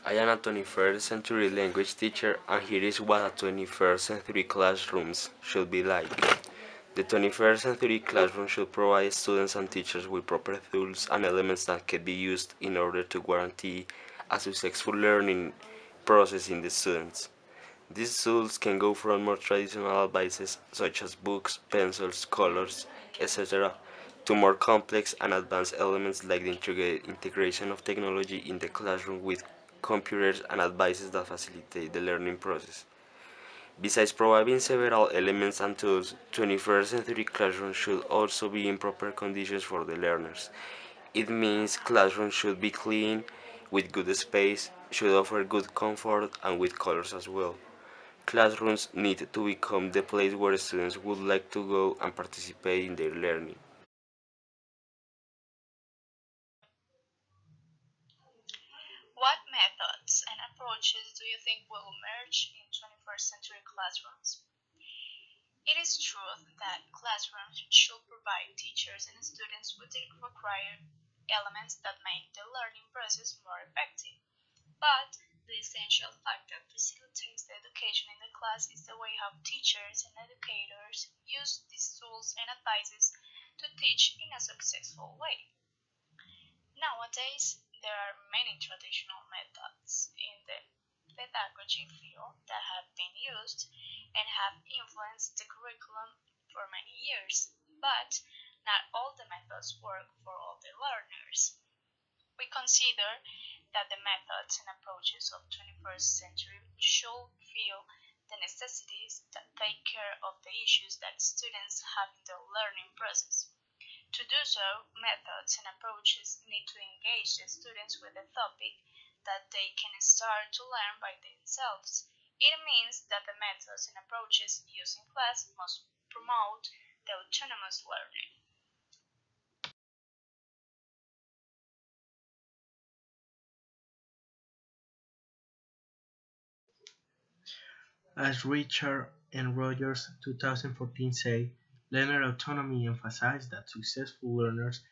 I am a 21st century language teacher, and here is what a 21st century classrooms should be like. The 21st century classroom should provide students and teachers with proper tools and elements that can be used in order to guarantee a successful learning process in the students. These tools can go from more traditional advices such as books, pencils, colors, etc., to more complex and advanced elements like the integration of technology in the classroom with computers and advices that facilitate the learning process. Besides providing several elements and tools, 21st century classrooms should also be in proper conditions for the learners. It means classrooms should be clean, with good space, should offer good comfort, and with colors as well. Classrooms need to become the place where students would like to go and participate in their learning. What methods and approaches do you think will emerge in 21st century classrooms? It is true that classrooms should provide teachers and students with the required elements that make the learning process more effective. But the essential fact that facilitates the education in the class is the way how teachers and educators use these tools and advices to teach in a successful way. Nowadays, there are many traditional methods in the pedagogy field that have been used and have influenced the curriculum for many years, but not all the methods work for all the learners. We consider that the methods and approaches of 21st century should fill the necessities that take care of the issues that students have in the learning process. To do so, methods and approaches need to engage the students with a topic that they can start to learn by themselves. It means that the methods and approaches used in class must promote the autonomous learning. As Richard and Rogers 2014 say, learner autonomy emphasizes that successful learners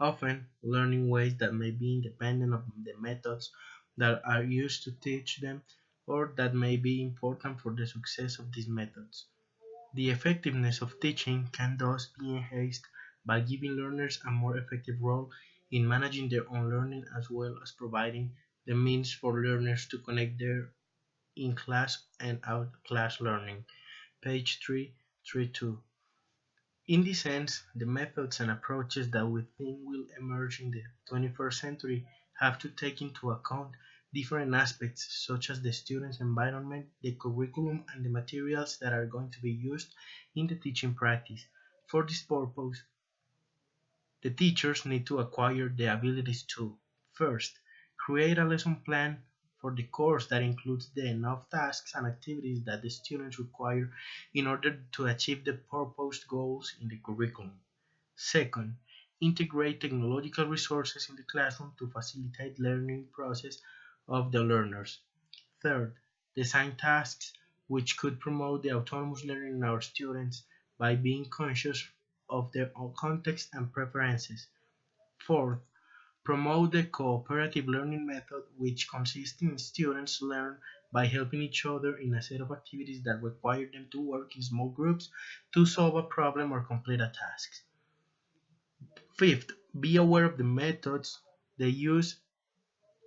often learn in ways that may be independent of the methods that are used to teach them or that may be important for the success of these methods. The effectiveness of teaching can thus be enhanced by giving learners a more effective role in managing their own learning as well as providing the means for learners to connect their in-class and out-class learning. Page 332. In this sense, the methods and approaches that we think will emerge in the 21st century have to take into account different aspects such as the student's environment, the curriculum, and the materials that are going to be used in the teaching practice. For this purpose, the teachers need to acquire the abilities to first, create a lesson plan for the course that includes the enough tasks and activities that the students require in order to achieve the proposed goals in the curriculum. Second, integrate technological resources in the classroom to facilitate learning process of the learners. Third, design tasks which could promote the autonomous learning in our students by being conscious of their own context and preferences. Fourth, promote the cooperative learning method, which consists in students learn by helping each other in a set of activities that require them to work in small groups to solve a problem or complete a task. Fifth, be aware of the methods they use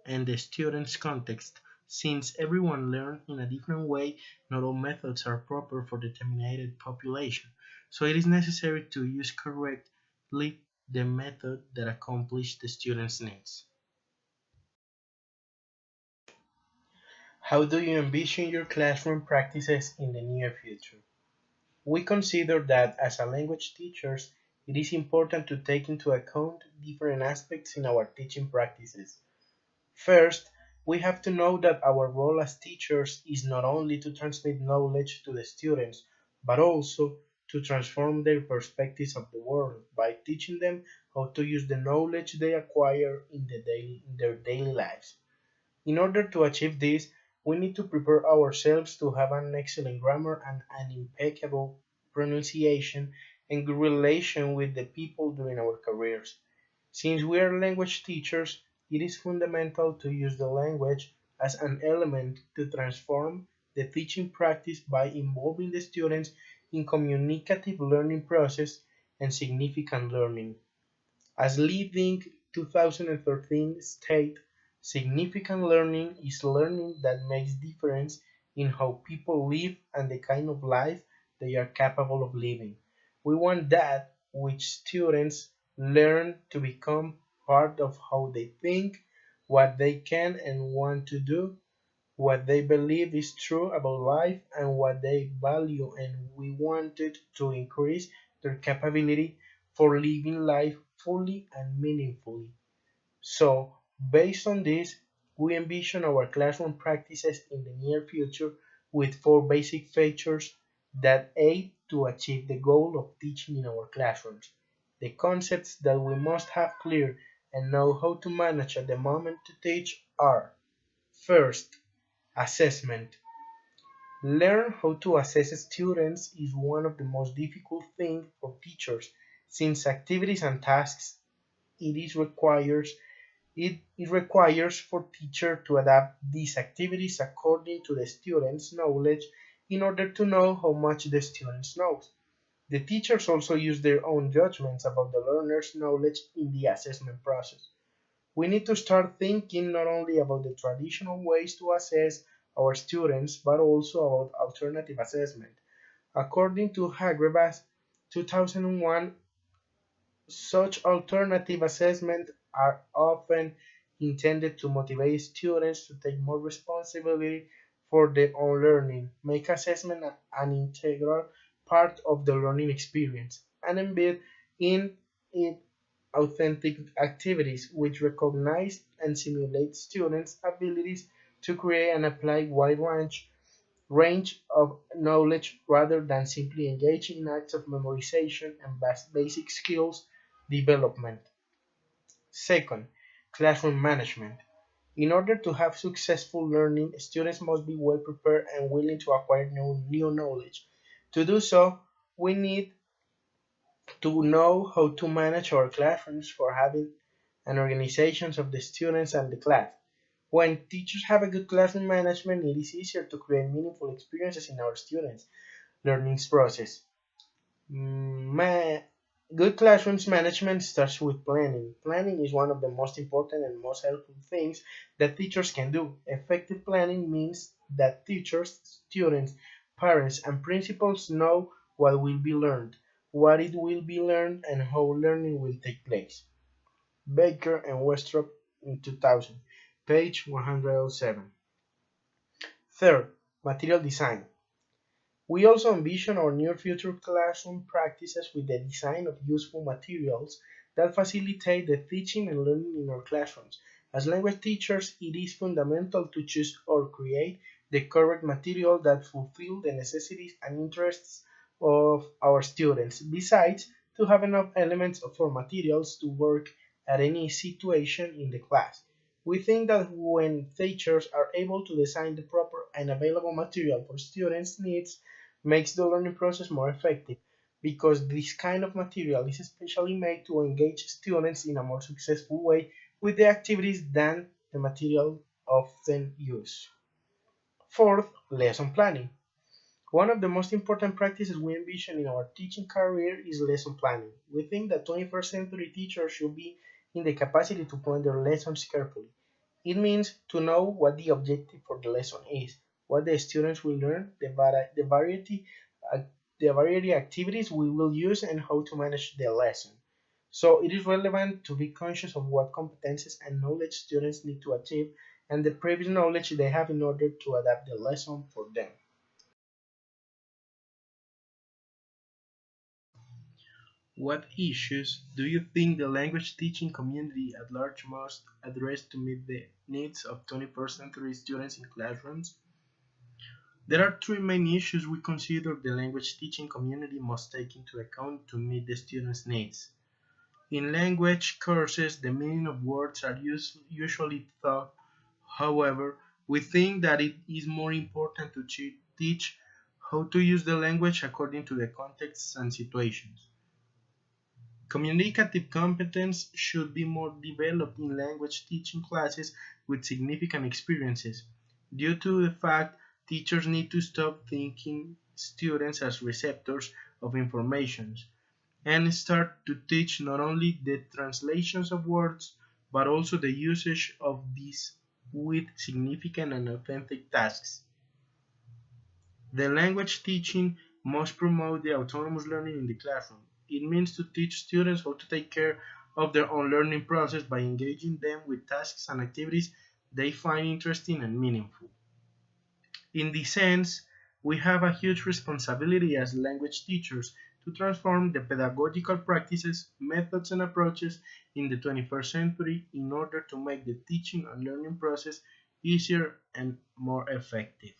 and the student's context. Since everyone learns in a different way, not all methods are proper for determined population, so it is necessary to use correctly the method that accomplishes the student's needs. How do you envision your classroom practices in the near future? We consider that as a language teachers, it is important to take into account different aspects in our teaching practices. First, we have to know that our role as teachers is not only to transmit knowledge to the students, but also to transform their perspectives of the world by teaching them how to use the knowledge they acquire in their daily lives. In order to achieve this, we need to prepare ourselves to have an excellent grammar and an impeccable pronunciation and good relation with the people during our careers. Since we are language teachers, it is fundamental to use the language as an element to transform the teaching practice by involving the students in communicative learning process and significant learning. As leading 2013 state, significant learning is learning that makes difference in how people live and the kind of life they are capable of living. We want that which students learn to become part of how they think, what they can and want to do, what they believe is true about life and what they value, and we wanted to increase their capability for living life fully and meaningfully. So, based on this, we envision our classroom practices in the near future with four basic features that aid to achieve the goal of teaching in our classrooms. The concepts that we must have clear and know how to manage at the moment to teach are: first, assessment. Learn how to assess students is one of the most difficult things for teachers, since activities and tasks it requires for teacher to adapt these activities according to the student's knowledge in order to know how much the students knows. The teachers also use their own judgments about the learner's knowledge in the assessment process. We need to start thinking not only about the traditional ways to assess our students, but also about alternative assessment. According to Hagrebas 2001, such alternative assessments are often intended to motivate students to take more responsibility for their own learning, make assessment an integral part of the learning experience, and embed in it authentic activities which recognize and simulate students' abilities to create and apply wide range of knowledge rather than simply engaging in acts of memorization and basic skills development. Second, classroom management. In order to have successful learning, students must be well prepared and willing to acquire new knowledge. To do so, we need to know how to manage our classrooms for having an organization of the students and the class. When teachers have a good classroom management, it is easier to create meaningful experiences in our students' learning process. Ma- Good classrooms management starts with planning. Planning is one of the most important and most helpful things that teachers can do. Effective planning means that teachers, students, parents, and principals know what will be learned, what it will be learned, and how learning will take place. Baker and Westrop in 2000, page 107. Third, material design. We also envision our near future classroom practices with the design of useful materials that facilitate the teaching and learning in our classrooms. As language teachers, it is fundamental to choose or create the correct material that fulfill the necessities and interests of our students. Besides, to have enough elements for materials to work at any situation in the class. We think that when teachers are able to design the proper and available material for students' needs, makes the learning process more effective because this kind of material is especially made to engage students in a more successful way with the activities than the material often used. Fourth, lesson planning. One of the most important practices we envision in our teaching career is lesson planning. We think that 21st century teachers should be in the capacity to plan their lessons carefully. It means to know what the objective for the lesson is, what the students will learn, uh, the variety activities we will use, and how to manage the lesson. So it is relevant to be conscious of what competences and knowledge students need to achieve and the previous knowledge they have in order to adapt the lesson for them. What issues do you think the language teaching community at large must address to meet the needs of 21st century students in classrooms? There are three main issues we consider the language teaching community must take into account to meet the students' needs. In language courses, the meaning of words are usually taught. However, we think that it is more important to teach how to use the language according to the contexts and situations. Communicative competence should be more developed in language teaching classes with significant experiences. Due to the fact teachers need to stop thinking students as receptors of information and start to teach not only the translations of words but also the usage of these with significant and authentic tasks. The language teaching must promote the autonomous learning in the classroom. It means to teach students how to take care of their own learning process by engaging them with tasks and activities they find interesting and meaningful. In this sense, we have a huge responsibility as language teachers to transform the pedagogical practices, methods, and approaches in the 21st century in order to make the teaching and learning process easier and more effective.